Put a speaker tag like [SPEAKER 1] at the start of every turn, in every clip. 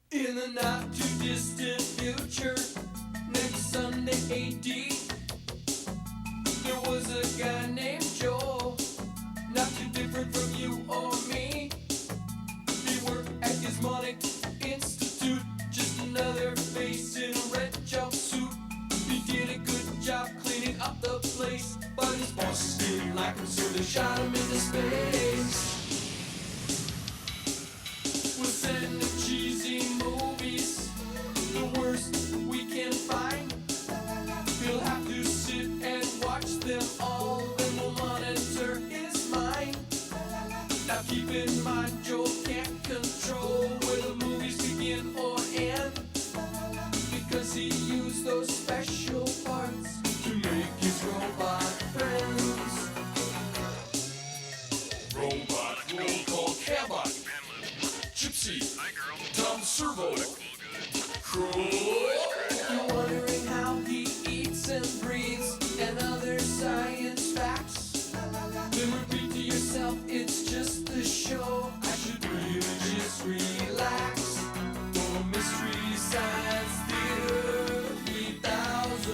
[SPEAKER 1] In the not too distant future, next Sunday AD, there was a guy named Joel, not too different from you or me. He worked at Gizmonic Institute, just another face in a red jumpsuit. He did a good job cleaning up the place, but his bosses didn't like him, so they shot him into space. We'll send him cheesy movies, the worst we can find. He'll have to sit and watch them all, then we'll monitor his mind. Now keep in mind, Joel can't control where the movies begin or end, because he used those special parts to make his robot friends. Robot roll call Cabot, Gypsy, Tom Servo, Crow. You're wondering how he eats and breathes and other science facts. Then repeat to yourself, it's just a show. I should really just relax. For Mystery Science Theater 3000.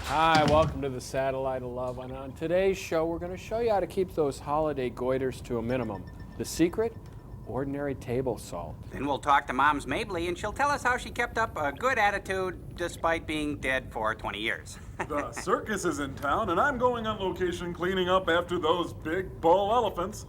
[SPEAKER 2] Hi, welcome to the Satellite of Love. And on today's show, we're going to show you how to keep those holiday goiters to a minimum. The secret? Ordinary table salt.
[SPEAKER 3] Then we'll talk to Mom's Mabley, and she'll tell us how she kept up a good attitude despite being dead for 20 years.
[SPEAKER 4] The circus is in town, and I'm going on location cleaning up after those big bull elephants.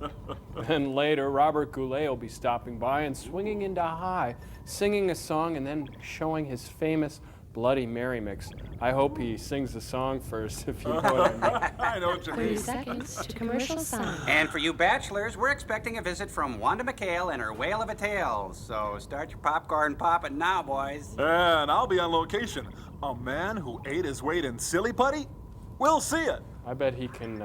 [SPEAKER 2] Then later, Robert Goulet will be stopping by and swinging into high, singing a song and then showing his famous Bloody Mary mix. I hope he sings the song first, if you know what I mean.
[SPEAKER 4] I know what you
[SPEAKER 5] 30
[SPEAKER 4] mean.
[SPEAKER 5] seconds to commercial sound.
[SPEAKER 3] And for you bachelors, we're expecting a visit from Wanda McHale and her whale of a tail. So start your popcorn popping now, boys.
[SPEAKER 4] And I'll be on location. A man who ate his weight in silly putty? We'll see it.
[SPEAKER 2] I bet he can,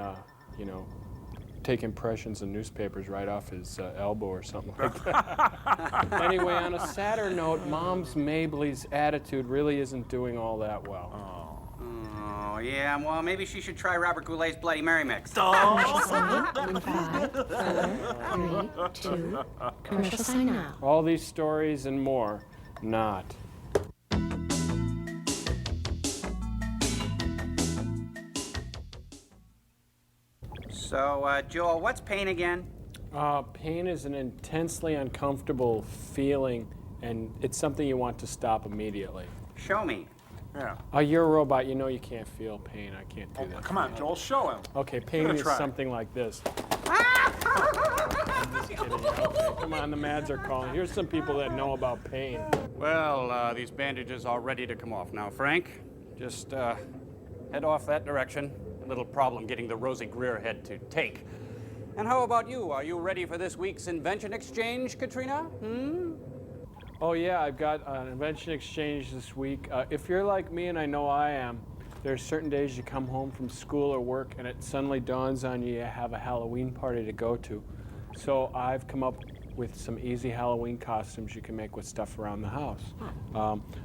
[SPEAKER 2] take impressions in newspapers right off his elbow or something like that. Anyway, on a sadder note, Mom's Mabley's attitude really isn't doing all that well.
[SPEAKER 3] Oh, yeah, well, maybe she should try Robert Goulet's Bloody Mary mix.
[SPEAKER 5] Commercial sign in 5, 4, 3, 2. Commercial sign now.
[SPEAKER 2] All these stories and more, not.
[SPEAKER 3] So, Joel, what's pain again?
[SPEAKER 2] Pain is an intensely uncomfortable feeling, and it's something you want to stop immediately.
[SPEAKER 3] Show me.
[SPEAKER 4] Yeah.
[SPEAKER 2] You're a robot. You know you can't feel pain. I can't do that.
[SPEAKER 4] Come on, Joel, show him.
[SPEAKER 2] Okay, pain
[SPEAKER 4] gonna
[SPEAKER 2] is
[SPEAKER 4] try.
[SPEAKER 2] something like this. I'm just kidding. Okay, come on, the Mads are calling. Here's some people that know about pain.
[SPEAKER 6] Well, these bandages are ready to come off now, Frank. Just head off that direction. A little problem getting the Rosie Greer head to take. And how about you? Are you ready for this week's invention exchange, Katrina?
[SPEAKER 2] Oh yeah, I've got an invention exchange this week. If you're like me, and I know I am, there's certain days you come home from school or work and it suddenly dawns on you have a Halloween party to go to. So I've come up with some easy Halloween costumes you can make with stuff around the house.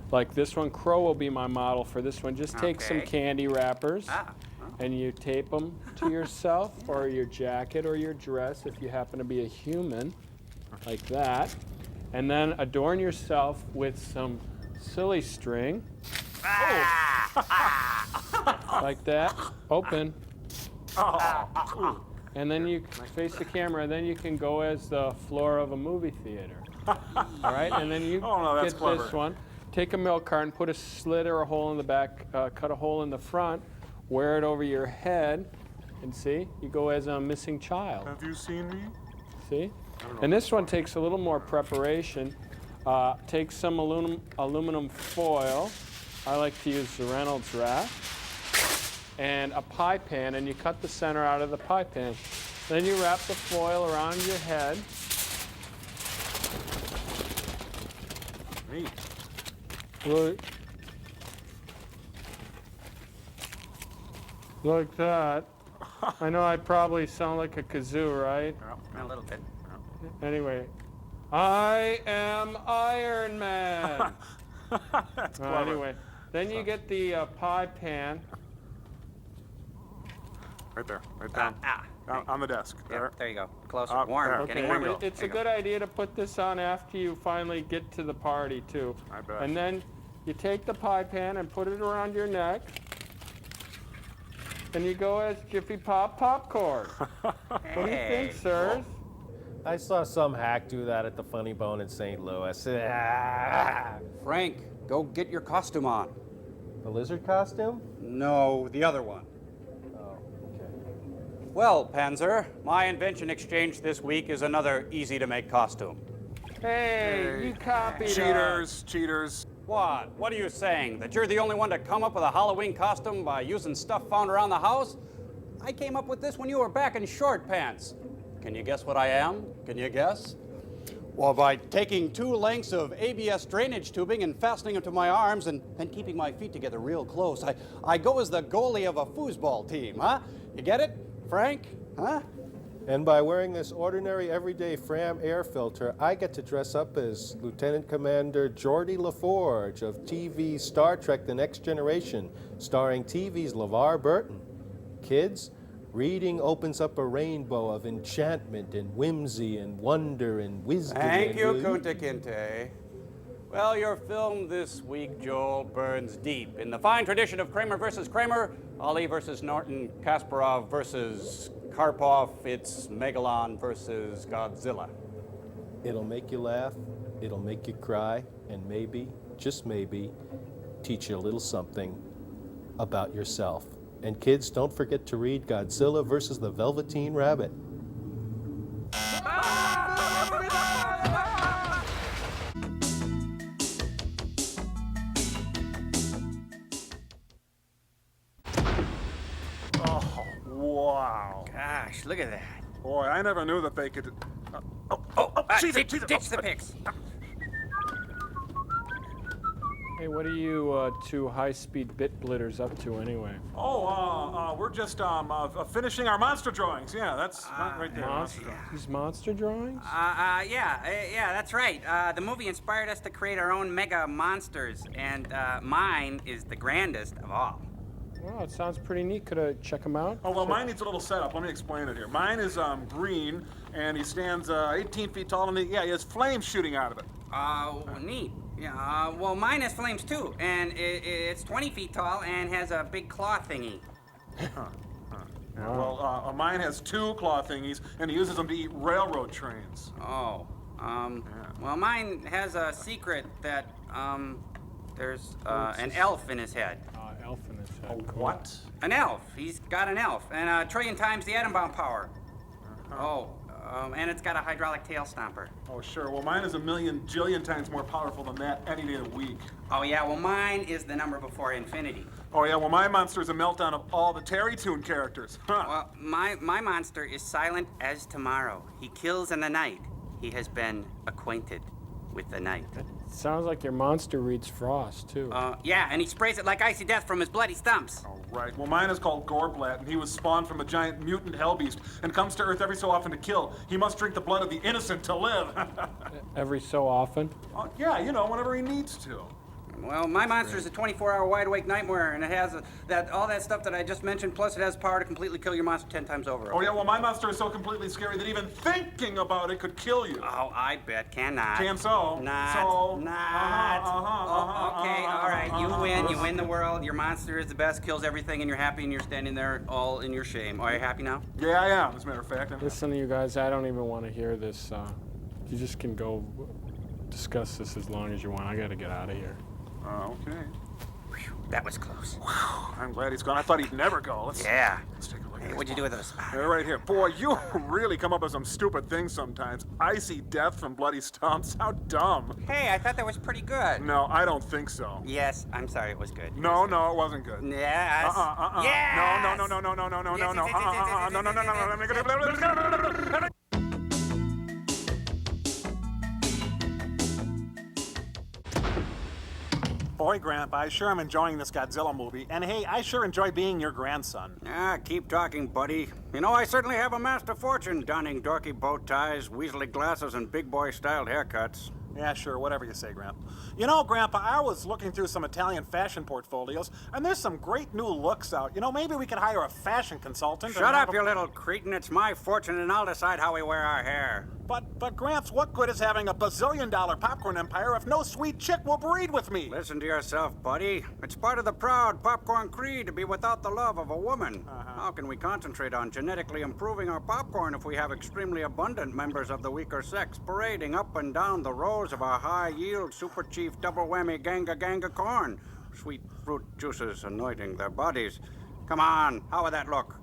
[SPEAKER 2] Like this one, Crow will be my model for this one. Just take some
[SPEAKER 3] Okay.
[SPEAKER 2] candy wrappers and you tape them to yourself or your jacket or your dress if you happen to be a human, like that. And then adorn yourself with some silly string. Like that. Open. And then you face the camera, and then you can go as the floor of a movie theater. All right? And then you
[SPEAKER 4] Oh, no, that's
[SPEAKER 2] get
[SPEAKER 4] clever.
[SPEAKER 2] this one. Take a milk carton, put a slit or a hole in the back, cut a hole in the front, wear it over your head, and see? You go as a missing child.
[SPEAKER 4] Have you seen me?
[SPEAKER 2] See? And this one takes a little more preparation. Take some aluminum foil. I like to use the Reynolds wrap. And a pie pan, and you cut the center out of the pie pan. Then you wrap the foil around your head.
[SPEAKER 4] Neat.
[SPEAKER 2] Like that. I know I probably sound like a kazoo, right?
[SPEAKER 3] A little bit.
[SPEAKER 2] Anyway, I am Iron Man.
[SPEAKER 4] That's clever.
[SPEAKER 2] Anyway, Then you get the pie pan.
[SPEAKER 4] Right there, right down. On the desk.
[SPEAKER 3] Yeah, there you go. Closer.
[SPEAKER 4] Up
[SPEAKER 3] Warm.
[SPEAKER 4] there.
[SPEAKER 3] Getting
[SPEAKER 4] Okay,
[SPEAKER 3] warmer.
[SPEAKER 2] It's
[SPEAKER 3] There
[SPEAKER 2] a
[SPEAKER 3] you go.
[SPEAKER 2] good idea to put this on after you finally get to the party, too.
[SPEAKER 4] I bet.
[SPEAKER 2] And then you take the pie pan and put it around your neck. And you go as Jiffy Pop Popcorn. What do you think, sirs?
[SPEAKER 7] I saw some hack do that at the Funny Bone in St. Louis. Ah!
[SPEAKER 6] Frank, go get your costume on.
[SPEAKER 7] The lizard costume?
[SPEAKER 6] No, the other one.
[SPEAKER 7] Oh, okay.
[SPEAKER 6] Well, Panzer, my invention exchange this week is another easy-to-make costume.
[SPEAKER 2] Hey, you copied us.
[SPEAKER 4] Cheaters, cheaters.
[SPEAKER 6] What? What are you saying? That you're the only one to come up with a Halloween costume by using stuff found around the house? I came up with this when you were back in short pants. Can you guess what I am? Can you guess? Well, by taking 2 lengths of ABS drainage tubing and fastening them to my arms and keeping my feet together real close, I go as the goalie of a foosball team, huh? You get it, Frank? Huh?
[SPEAKER 7] And by wearing this ordinary everyday Fram air filter, I get to dress up as Lieutenant Commander Geordie LaForge of TV's Star Trek The Next Generation, starring TV's LeVar Burton. Kids, reading opens up a rainbow of enchantment and whimsy and wonder and wisdom.
[SPEAKER 6] Thank you,
[SPEAKER 7] and
[SPEAKER 6] Kunta Kinte. Well, your film this week, Joel, burns deep in the fine tradition of Kramer versus Kramer, Ali versus Norton, Kasparov versus Karpov. It's Megalon versus Godzilla.
[SPEAKER 7] It'll make you laugh, it'll make you cry, and maybe, just maybe, teach you a little something about yourself. And kids, don't forget to read Godzilla versus the Velveteen Rabbit.
[SPEAKER 4] Oh, wow.
[SPEAKER 3] Gosh, look at that.
[SPEAKER 4] Boy, I never knew that they could. Cheese it, cheese it.
[SPEAKER 3] Ditch the pics.
[SPEAKER 2] Hey, what are you two high-speed bit blitters up to anyway?
[SPEAKER 4] We're just finishing our monster drawings. Yeah, that's right there.
[SPEAKER 2] Monster? These monster drawings?
[SPEAKER 3] Yeah, that's right. The movie inspired us to create our own mega monsters, and mine is the grandest of all.
[SPEAKER 2] Wow, it sounds pretty neat. Could I check them out?
[SPEAKER 4] Oh, well, mine needs a little setup. Let me explain it here. Mine is green, and he stands 18 feet tall, and he has flames shooting out of it.
[SPEAKER 3] Neat. Yeah, well, mine has flames too, and it's 20 feet tall and has a big claw thingy.
[SPEAKER 4] Well, mine has 2 claw thingies, and he uses them to eat railroad trains.
[SPEAKER 3] Well, mine has a secret that, there's an elf in his head.
[SPEAKER 2] Elf in his head. Cool.
[SPEAKER 4] What?
[SPEAKER 3] An elf. He's got an elf, and a trillion times the atom bomb power. And it's got a hydraulic tail stomper.
[SPEAKER 4] Oh, sure. Well, mine is a million jillion times more powerful than that any day of the week.
[SPEAKER 3] Oh, yeah, well, mine is the number before infinity.
[SPEAKER 4] Oh, yeah, well, my monster is a meltdown of all the Terry Toon characters.
[SPEAKER 3] Well, my monster is silent as tomorrow. He kills in the night. He has been acquainted with the night.
[SPEAKER 2] Sounds like your monster reads frost, too.
[SPEAKER 3] Yeah, and he sprays it like icy death from his bloody stumps.
[SPEAKER 4] Oh, right. Well, mine is called Gorblat, and he was spawned from a giant mutant hellbeast and comes to Earth every so often to kill. He must drink the blood of the innocent to live.
[SPEAKER 2] Every so often?
[SPEAKER 4] Yeah, whenever he needs to.
[SPEAKER 3] Well, my monster is a 24-hour wide-awake nightmare, and it has all that stuff that I just mentioned, plus it has power to completely kill your monster 10 times over.
[SPEAKER 4] Oh, yeah, well, my monster is so completely scary that even thinking about it could kill you.
[SPEAKER 3] Oh, I bet. Cannot.
[SPEAKER 4] Can so.
[SPEAKER 3] Not.
[SPEAKER 4] So.
[SPEAKER 3] Not. Okay, all right. You win. You win the world. Your monster is the best, kills everything, and you're happy, and you're standing there all in your shame. Are you happy now?
[SPEAKER 4] Yeah, I am, as a matter of fact.
[SPEAKER 2] Listen to you guys, I don't even want to hear this. You just can go discuss this as long as you want. I got to get out of here.
[SPEAKER 4] Okay.
[SPEAKER 3] Whew, that was close.
[SPEAKER 4] I'm glad he's gone. I thought he'd never go. Let's take a look.
[SPEAKER 3] Hey, what'd you do with those?
[SPEAKER 4] They're right here. Boy, you really come up with some stupid things sometimes. Icy death from bloody stumps. How dumb.
[SPEAKER 3] Hey, I thought that was pretty good.
[SPEAKER 4] No, I don't think so.
[SPEAKER 3] Yes, I'm sorry, it was good.
[SPEAKER 4] No, it wasn't good.
[SPEAKER 3] Yes. Yes.
[SPEAKER 4] No. No. Boy, Grandpa, I sure am enjoying this Godzilla movie. And hey, I sure enjoy being your grandson.
[SPEAKER 3] Keep talking, buddy. You know, I certainly have amassed a fortune donning dorky bow ties, weaselly glasses, and big boy-styled haircuts.
[SPEAKER 4] Yeah, sure, whatever you say, Grandpa. You know, Grandpa, I was looking through some Italian fashion portfolios, and there's some great new looks out. You know, maybe we could hire a fashion consultant.
[SPEAKER 6] Shut up, you little cretin. It's my fortune, and I'll decide how we wear our hair.
[SPEAKER 4] But Gramps, what good is having a bazillion-dollar popcorn empire if no sweet chick will breed with me?
[SPEAKER 6] Listen to yourself, buddy. It's part of the proud popcorn creed to be without the love of a woman. How can we concentrate on genetically improving our popcorn if we have extremely abundant members of the weaker sex parading up and down the rows of our high-yield Super Chief double whammy ganga corn? Sweet fruit juices anointing their bodies. Come on, how would that look?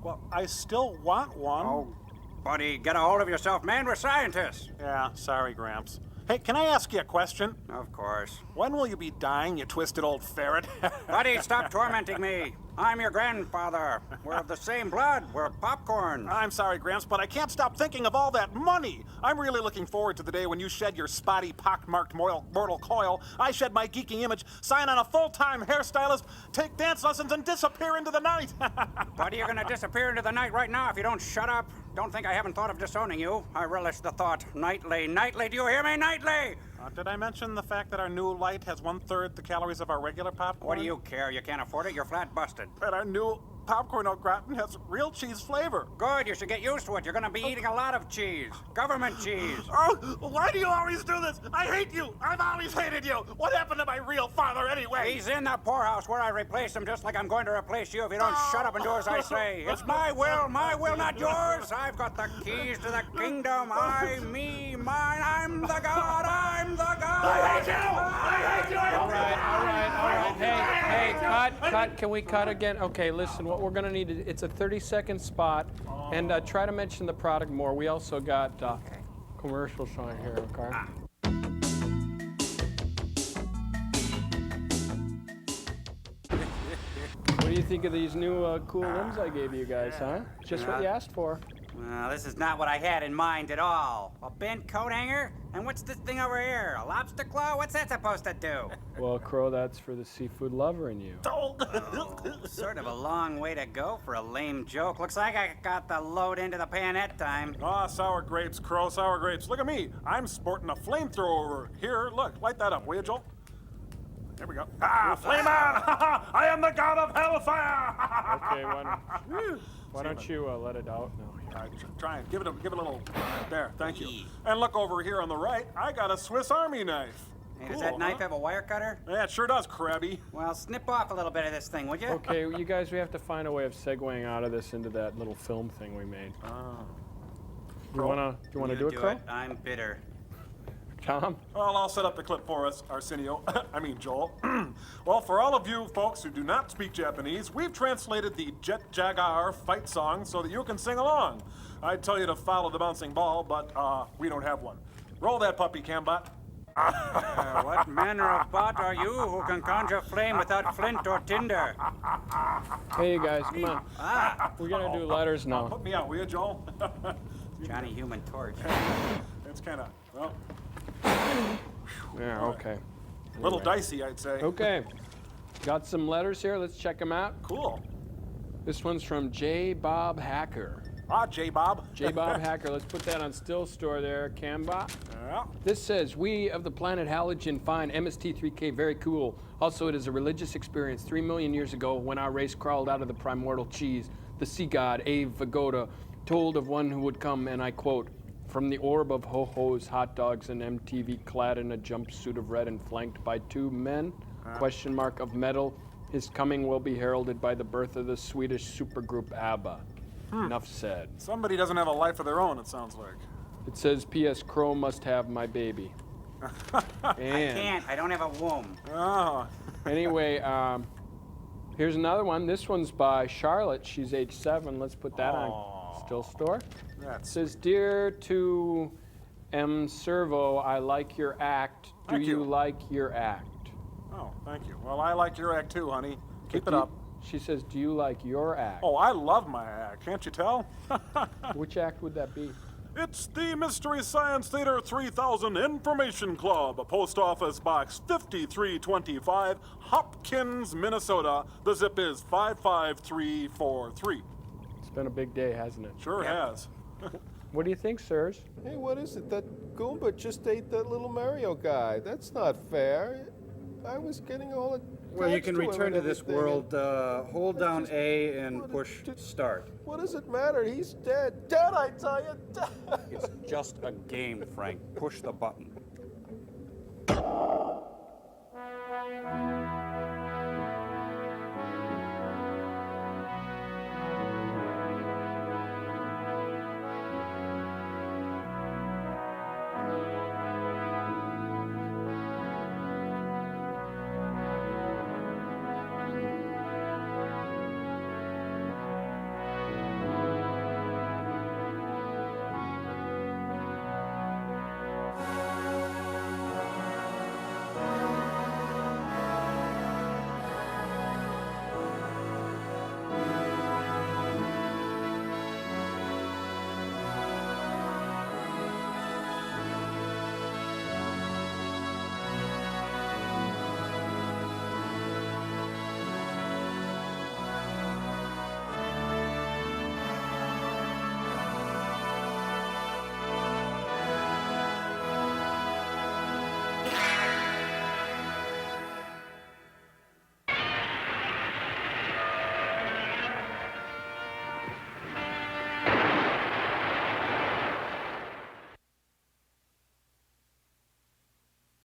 [SPEAKER 4] Well, I still want one.
[SPEAKER 6] Oh, buddy, get a hold of yourself, man. We're scientists.
[SPEAKER 4] Yeah, sorry, Gramps. Hey, can I ask you a question?
[SPEAKER 6] Of course.
[SPEAKER 4] When will you be dying, you twisted old ferret?
[SPEAKER 6] Buddy, stop tormenting me. I'm your grandfather. We're of the same blood. We're popcorn.
[SPEAKER 4] I'm sorry, Gramps, but I can't stop thinking of all that money. I'm really looking forward to the day when you shed your spotty, pockmarked mortal coil, I shed my geeky image, sign on a full-time hairstylist, take dance lessons, and disappear into the night.
[SPEAKER 6] Buddy, you're gonna disappear into the night right now if you don't shut up. Don't think I haven't thought of disowning you. I relish the thought. Nightly, do you hear me? Nightly!
[SPEAKER 4] Did I mention the fact that our new light has 1/3 the calories of our regular popcorn?
[SPEAKER 6] What do you care? You can't afford it. You're flat busted.
[SPEAKER 4] And our new popcorn au gratin has real cheese flavor.
[SPEAKER 6] Good. You should get used to it. You're gonna be eating a lot of cheese. Government cheese.
[SPEAKER 4] Oh, why do you always do this? I hate you. I've always hated you. What happened to my real father anyway?
[SPEAKER 6] He's in the poorhouse where I replace him just like I'm going to replace you if you don't shut up and do as I say. It's my will, not yours. I've got the keys to the kingdom. Mine. I'm the god. I'm the god.
[SPEAKER 4] I hate you.
[SPEAKER 2] All right. Hey, cut. Can we cut again? Okay, listen, what we're gonna need, it's a 30-second spot, and try to mention the product more. We also got commercials on here, okay? What do you think of these new cool limbs I gave you guys, huh? Just what you asked for.
[SPEAKER 3] Well, this is not what I had in mind at all. A bent coat hanger? And what's this thing over here? A lobster claw? What's that supposed to do?
[SPEAKER 2] Well, Crow, that's for the seafood lover in you.
[SPEAKER 3] Sort of a long way to go for a lame joke. Looks like I got the load into the pan that time.
[SPEAKER 4] Sour grapes, Crow, sour grapes. Look at me. I'm sporting a flamethrower here. Look, light that up, will you, Joel? There we go. Flame on! I am the god of hellfire!
[SPEAKER 2] Okay, why don't you let it out now?
[SPEAKER 4] Try and give it a little. There, thank you. And look over here on the right. I got a Swiss Army knife.
[SPEAKER 3] Hey, does that knife have a wire cutter?
[SPEAKER 4] Yeah, it sure does, Krabby.
[SPEAKER 3] Well, snip off a little bit of this thing, would you?
[SPEAKER 2] Okay, you guys, we have to find a way of segueing out of this into that little film thing we made. Do you wanna do it, Crow?
[SPEAKER 3] I'm bitter.
[SPEAKER 2] Tom?
[SPEAKER 4] Well, I'll set up the clip for us, Arsenio. Joel. Well, for all of you folks who do not speak Japanese, we've translated the Jet Jaguar fight song so that you can sing along. I'd tell you to follow the bouncing ball, but we don't have one. Roll that puppy, Cambot.
[SPEAKER 6] What manner of bot are you who can conjure flame without flint or tinder?
[SPEAKER 2] Hey, you guys, come on. We're gonna do letters now.
[SPEAKER 4] Put me out, will you, Joel?
[SPEAKER 3] Johnny Human Torch.
[SPEAKER 4] It's kind of, well,
[SPEAKER 2] Yeah, okay.
[SPEAKER 4] a little dicey, I'd say.
[SPEAKER 2] Okay. Got some letters here. Let's check them out.
[SPEAKER 4] Cool.
[SPEAKER 2] This one's from J. Bob Hacker.
[SPEAKER 4] J-Bob.
[SPEAKER 2] J. Bob Hacker. Let's put that on still store there, Cambot.
[SPEAKER 4] Yeah.
[SPEAKER 2] This says, we of the planet Halogen find MST3K very cool. Also, it is a religious experience 3 million years ago when our race crawled out of the primordial cheese. The sea god, Ave Vagoda, told of one who would come, and I quote, from the orb of ho-hos, hot dogs, and MTV clad in a jumpsuit of red and flanked by 2 men, question mark of metal, his coming will be heralded by the birth of the Swedish supergroup ABBA. Enough said.
[SPEAKER 4] Somebody doesn't have a life of their own, it sounds like.
[SPEAKER 2] It says, P.S. Crow must have my baby.
[SPEAKER 3] I can't. I don't have a womb.
[SPEAKER 4] Oh.
[SPEAKER 2] Anyway, here's another one. This one's by Charlotte. She's age 7. Let's put that on still store. It
[SPEAKER 4] That's
[SPEAKER 2] says, dear to M. Servo, I like your act. Do
[SPEAKER 4] Thank you.
[SPEAKER 2] you like your act?
[SPEAKER 4] Oh, thank you. Well, I like your act too, honey. Keep it up.
[SPEAKER 2] She says, do you like your act?
[SPEAKER 4] Oh, I love my act. Can't you tell?
[SPEAKER 2] Which act would that be?
[SPEAKER 4] It's the Mystery Science Theater 3000 Information Club, Post Office Box 5325, Hopkins, Minnesota. The zip is 55343.
[SPEAKER 2] It's been a big day, hasn't it?
[SPEAKER 4] Sure has.
[SPEAKER 2] What do you think, sirs?
[SPEAKER 7] Hey, what is it? That Goomba just ate that little Mario guy. That's not fair. I was getting all attached
[SPEAKER 6] Well, you can
[SPEAKER 7] to him
[SPEAKER 6] return
[SPEAKER 7] and
[SPEAKER 6] to this
[SPEAKER 7] everything,
[SPEAKER 6] world. Hold down
[SPEAKER 7] just-
[SPEAKER 6] A and
[SPEAKER 7] what
[SPEAKER 6] push
[SPEAKER 7] did-
[SPEAKER 6] start.
[SPEAKER 7] What does it matter? He's dead. Dead, I tell you. Dead.
[SPEAKER 6] It's just a game, Frank. Push the button.